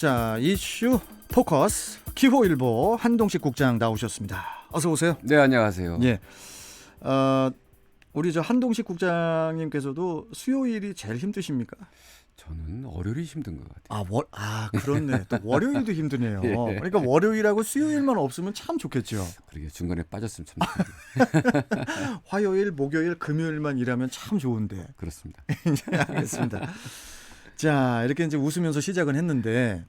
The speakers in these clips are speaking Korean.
자, 이슈 포커스 기호일보 한동식 국장 나오셨습니다. 어서 오세요. 네, 안녕하세요. 예, 우리 저 한동식 국장님께서도 수요일이 제일 힘드십니까? 저는 월요일이 힘든 것 같아요. 그렇네. 또 월요일도 힘드네요. 예. 그러니까 월요일하고 수요일만 없으면 참 좋겠죠. 그러게 중간에 빠졌으면 참 좋겠네요. 화요일, 목요일, 금요일만 일하면 참 좋은데. 그렇습니다. 알겠습니다. 자, 이렇게 이제 웃으면서 시작은 했는데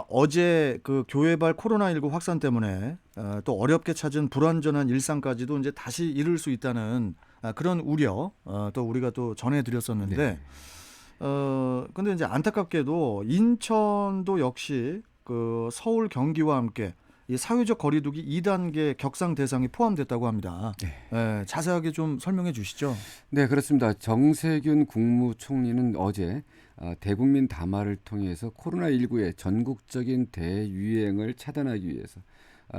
어제 그 교회발 코로나19 확산 때문에 또 어렵게 찾은 불완전한 일상까지도 이제 다시 이룰 수 있다는 그런 우려 또 우리가 또 전해드렸었는데 네. 근데 이제 안타깝게도 인천도 역시 그 서울 경기와 함께 이 사회적 거리두기 2단계 격상 대상이 포함됐다고 합니다. 네. 예, 자세하게 좀 설명해 주시죠. 네, 그렇습니다. 정세균 국무총리는 어제 대국민 담화를 통해서 코로나19의 전국적인 대유행을 차단하기 위해서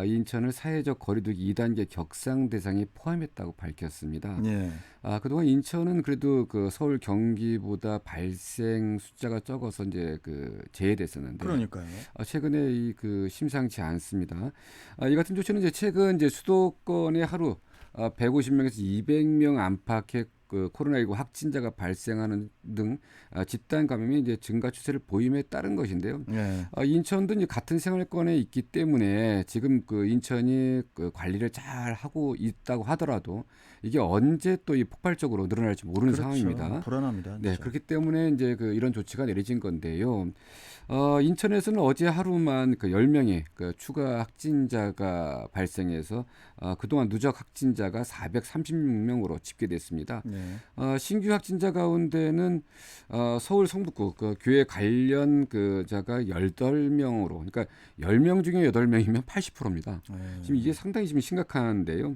인천을 사회적 거리두기 2단계 격상 대상에 포함했다고 밝혔습니다. 예. 그동안 인천은 그래도 그 서울 경기보다 발생 숫자가 적어서 이제 그 제외됐었는데 그러니까요. 최근에 그 심상치 않습니다. 이 같은 조치는 이제 최근 이제 수도권에 하루 150명에서 200명 안팎의 그 코로나19 확진자가 발생하는 등 집단 감염이 이제 증가 추세를 보임에 따른 것인데요. 예. 인천도 이제 같은 생활권에 있기 때문에 지금 그 인천이 그 관리를 잘 하고 있다고 하더라도 이게 언제 또 이 폭발적으로 늘어날지 모르는 그렇죠. 상황입니다. 불안합니다. 네, 진짜. 그렇기 때문에 이제 그 이런 조치가 내려진 건데요. 인천에서는 어제 하루만 그 10명의 그 추가 확진자가 발생해서 그동안 누적 확진자가 436명으로 집계됐습니다. 네. 신규 확진자 가운데는 서울 성북구 그 교회 관련 그 자가 18명으로 그러니까 10명 중에 8명이면 80%입니다. 지금 이게 상당히 지금 심각한데요.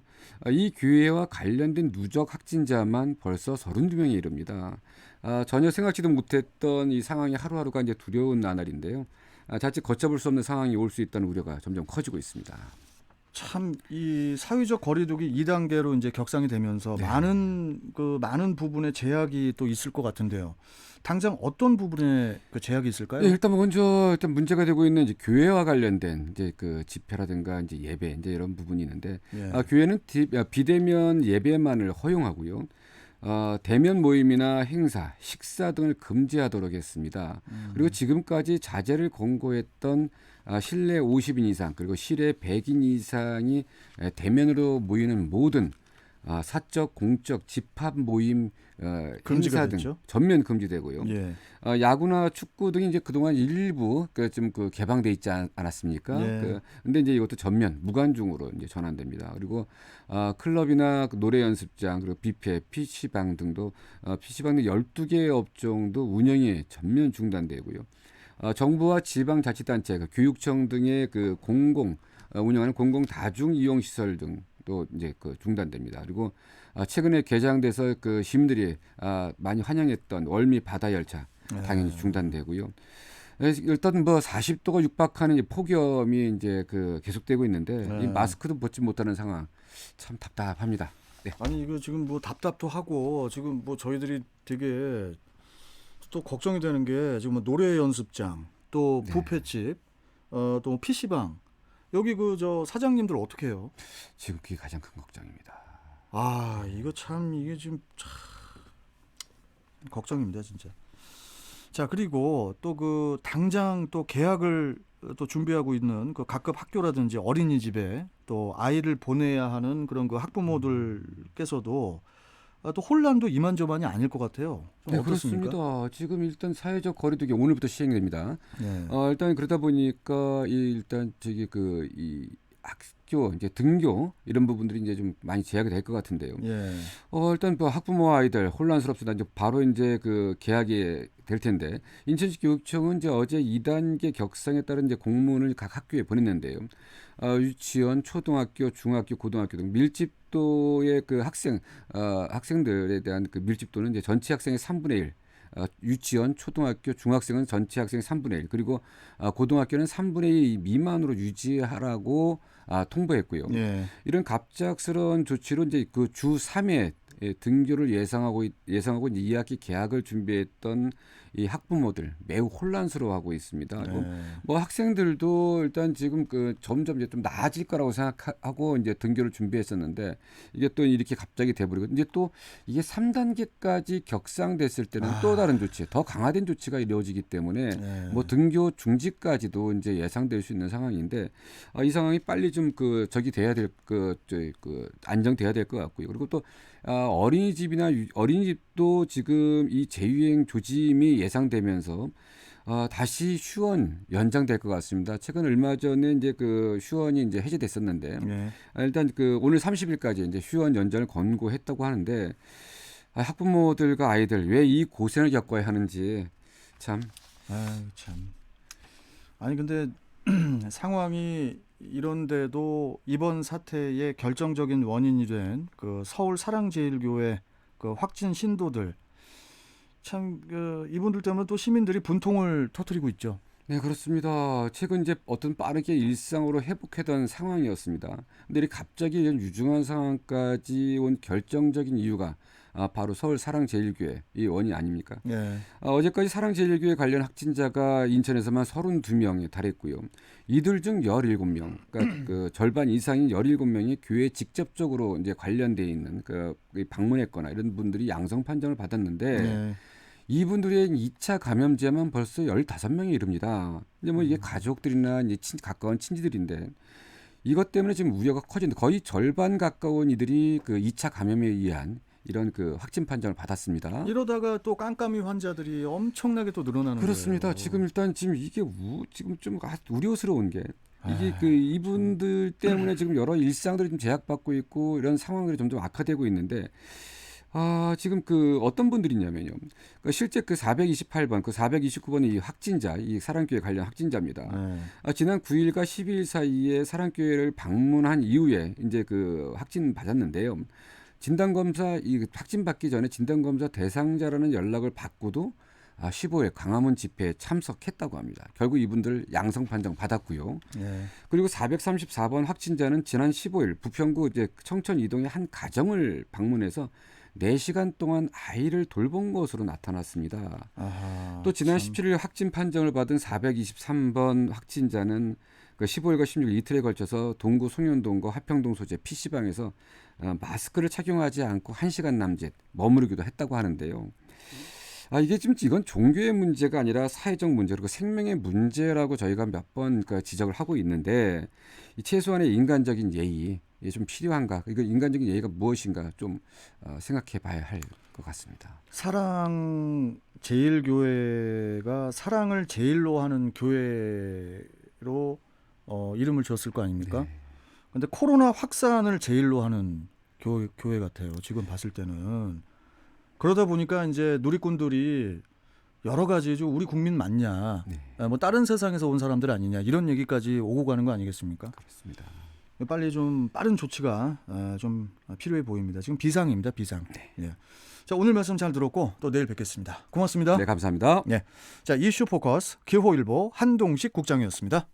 이 교회와 관련된 누적 확진자만 벌써 32명에 이릅니다. 전혀 생각지도 못했던 이 상황이 하루하루가 이제 두려운 나날인데요. 자칫 걷잡을 수 없는 상황이 올 수 있다는 우려가 점점 커지고 있습니다. 참 이 사회적 거리두기 2단계로 이제 격상이 되면서 네. 많은 부분에 제약이 또 있을 것 같은데요. 당장 어떤 부분에 그 제약이 있을까요? 네, 일단 먼저 문제가 되고 있는 이제 교회와 관련된 이제 그 집회라든가 이제 예배 이제 이런 부분이 있는데 예. 교회는 비대면 예배만을 허용하고요. 대면 모임이나 행사, 식사 등을 금지하도록 했습니다. 그리고 지금까지 자제를 권고했던 실내 50인 이상 그리고 실외 100인 이상이 대면으로 모이는 모든 사적, 공적, 집합 모임, 금지가 행사 등 됐죠? 전면 금지되고요. 예. 야구나 축구 등이 이제 그동안 일부 좀 개방돼 있지 않았습니까? 예. 근데 이제 이것도 전면 무관중으로 이제 전환됩니다. 그리고 클럽이나 그 노래 연습장 그리고 뷔페, PC방 등도 PC방 등 12개 업종도 운영이 전면 중단되고요. 정부와 지방자치단체, 교육청 등의 그 운영하는 공공 다중 이용 시설 등도 이제 그 중단됩니다. 그리고 최근에 개장돼서 그 시민들이 많이 환영했던 월미 바다 열차 당연히 중단되고요. 일단 뭐 40도가 육박하는 이 폭염이 이제 그 계속되고 있는데 이 마스크도 벗지 못하는 상황 참 답답합니다. 네. 아니 이거 지금 뭐 답답도 하고 지금 뭐 저희들이 되게 또 걱정이 되는 게 지금 뭐 노래 연습장 또 네. 뷔페집 또 PC방 여기 그 저 사장님들 어떻게 해요? 지금 그게 가장 큰 걱정입니다. 이거 참 이게 지금 참 걱정입니다 진짜. 자, 그리고 또 그 당장 또 개학을 또 준비하고 있는 그 각급 학교라든지 어린이집에 또 아이를 보내야 하는 그런 그 학부모들께서도 또 혼란도 이만저만이 아닐 것 같아요. 좀 네, 어떻습니까? 그렇습니다. 지금 일단 사회적 거리두기 오늘부터 시행됩니다. 네. 일단 그러다 보니까 일단 이 학교 이제 등교 이런 부분들이 이제 좀 많이 제약이 될 것 같은데요. 예. 일단 뭐 학부모 아이들 혼란스럽습니다. 이제 바로 이제 그 개학이 될 텐데 인천시 교육청은 이제 어제 2단계 격상에 따른 이제 공문을 각 학교에 보냈는데요. 유치원, 초등학교, 중학교, 고등학교 등 밀집도의 그 학생들에 대한 그 밀집도는 이제 전체 학생의 3분의 1. 유치원, 초등학교, 중학생은 전체 학생의 3분의 1 그리고 고등학교는 3분의 2 미만으로 유지하라고 통보했고요. 예. 이런 갑작스러운 조치로 이제 그 주 3회 등교를 예상하고 이제 2학기 개학을 준비했던 이 학부모들 매우 혼란스러워하고 있습니다. 그리고 네. 뭐 학생들도 일단 지금 그 점점 이제 좀 나아질 거라고 생각하고 이제 등교를 준비했었는데 이게 또 이렇게 갑자기 돼버리고 이제 또 이게 3단계까지 격상됐을 때는 또 다른 조치, 더 강화된 조치가 이루어지기 때문에 네. 뭐 등교 중지까지도 이제 예상될 수 있는 상황인데 이 상황이 빨리 좀 그 적이 돼야 될 그 안정돼야 될 것 같고요. 그리고 또 어린이집이나 어린이집도 지금 이 재유행 조짐이 예상되면서 다시 휴원 연장될 것 같습니다. 최근 얼마 전에 이제 그 휴원이 이제 해제됐었는데 네. 일단 그 오늘 30일까지 이제 휴원 연장을 권고했다고 하는데 학부모들과 아이들 왜 이 고생을 겪어야 하는지 참. 아유, 참. 아니 근데 상황이 이런데도 이번 사태의 결정적인 원인이 된 그 서울 사랑제일교회 그 확진 신도들 참 이분들 때문에 또 시민들이 분통을 터뜨리고 있죠. 네, 그렇습니다. 최근 이제 어떤 빠르게 일상으로 회복하던 상황이었습니다. 근데 갑자기 이런 유중한 상황까지 온 결정적인 이유가 바로 서울 사랑제일교회 이 원인 아닙니까? 네. 어제까지 사랑제일교회 관련 확진자가 인천에서만 32명에 달했고요. 이들 중 17명, 그러니까 그 절반 이상인 17명이 교회에 직접적으로 이제 관련돼 있는 그 방문했거나 이런 분들이 양성 판정을 받았는데 네. 이분들의 2차 감염자만 벌써 15명에 이릅니다. 근데 뭐 이게 가족들이나 이제 가까운 친지들인데 이것 때문에 지금 우려가 커지는데 거의 절반 가까운 이들이 그 2차 감염에 의한 이런 그 확진 판정을 받았습니다. 이러다가 또 깜깜이 환자들이 엄청나게 또 늘어나는 그렇습니다. 거예요. 지금 일단 지금 이게 지금 좀 우려스러운 게 이게 그 이분들 때문에 지금 여러 일상들이 좀 제약받고 있고 이런 상황들이 점점 악화되고 있는데 지금 그 어떤 분들이냐면요. 그러니까 실제 그 428번, 그 429번의 이 확진자, 이 사랑교회 관련 확진자입니다. 네. 지난 9일과 12일 사이에 사랑교회를 방문한 이후에 이제 그 확진 받았는데요. 진단검사 이 확진 받기 전에 진단검사 대상자라는 연락을 받고도 15일 광화문 집회에 참석했다고 합니다. 결국 이분들 양성 판정 받았고요. 네. 그리고 434번 확진자는 지난 15일 부평구 이제 청천 이동의 한 가정을 방문해서 4시간 동안 아이를 돌본 것으로 나타났습니다. 아하, 또 지난 참. 17일 확진 판정을 받은 423번 확진자는 그 15일과 16일 이틀에 걸쳐서 동구 송년동과 화평동 소재 PC방에서 마스크를 착용하지 않고 1시간 남짓 머무르기도 했다고 하는데요. 이게 지금 이건 종교의 문제가 아니라 사회적 문제 그리고 생명의 문제라고 저희가 몇 번 지적을 하고 있는데 이 최소한의 인간적인 예의 이게 좀 필요한가? 이거 인간적인 예의가 무엇인가 좀 생각해 봐야 할 것 같습니다. 사랑 제일교회가 사랑을 제일로 하는 교회로 이름을 지었을 거 아닙니까? 네. 근데 코로나 확산을 제일로 하는 교회 같아요. 지금 봤을 때는. 그러다 보니까 이제 누리꾼들이 여러 가지 우리 국민 맞냐, 네. 뭐 다른 세상에서 온 사람들 아니냐 이런 얘기까지 오고 가는 거 아니겠습니까? 그렇습니다. 빨리 좀 빠른 조치가 좀 필요해 보입니다. 지금 비상입니다, 비상. 네. 예. 자, 오늘 말씀 잘 들었고 또 내일 뵙겠습니다. 고맙습니다. 네, 감사합니다. 자, 이슈 포커스 기호일보 한동식 국장이었습니다.